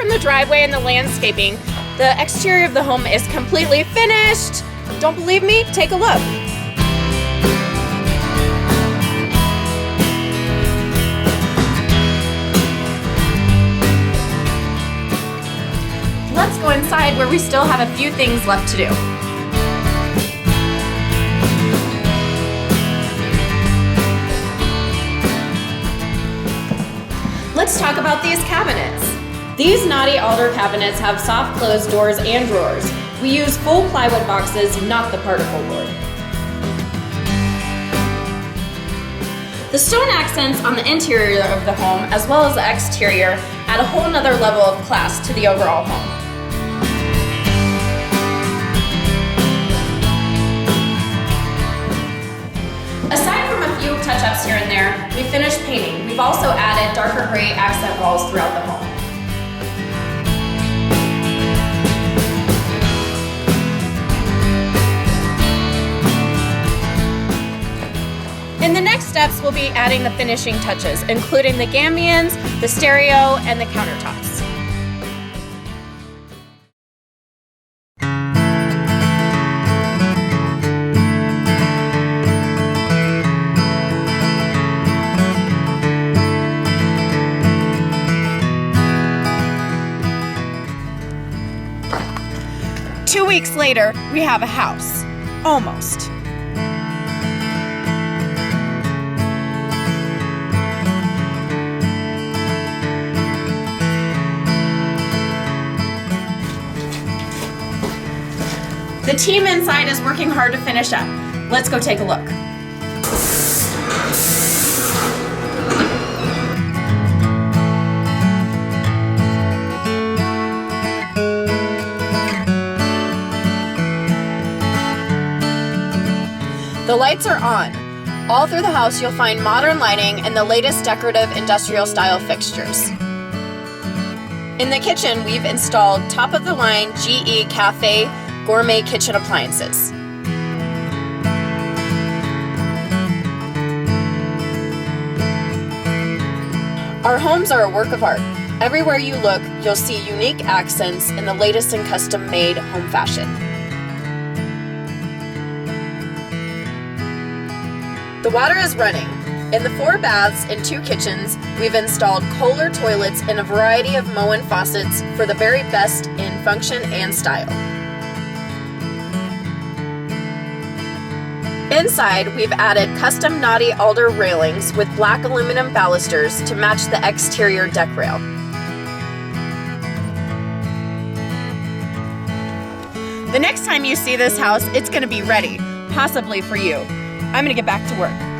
from the driveway and the landscaping, the exterior of the home is completely finished. Don't believe me? Take a look. Let's go inside where we still have a few things left to do. Let's talk about these cabinets. These Naughty Alder cabinets have soft close doors and drawers. We use full plywood boxes, not the particle board. The stone accents on the interior of the home, as well as the exterior, add a whole nother level of class to the overall home. Aside from a few touch-ups here and there, we finished painting. We've also added darker gray accent walls throughout the home. In the next steps, we'll be adding the finishing touches, including the gambions, the stereo, and the countertops. Two weeks later, we have a house. Almost. The team inside is working hard to finish up. Let's go take a look. The lights are on. All through the house you'll find modern lighting and the latest decorative industrial style fixtures. In the kitchen we've installed top-of-the-line GE Cafe gourmet kitchen appliances. Our homes are a work of art. Everywhere you look, you'll see unique accents in the latest in custom-made home fashion. The water is running. In the 4 baths and 2 kitchens, we've installed Kohler toilets and a variety of Moen faucets for the very best in function and style. Inside, we've added custom Naughty Alder railings with black aluminum balusters to match the exterior deck rail. The next time you see this house, it's going to be ready, possibly for you. I'm going to get back to work.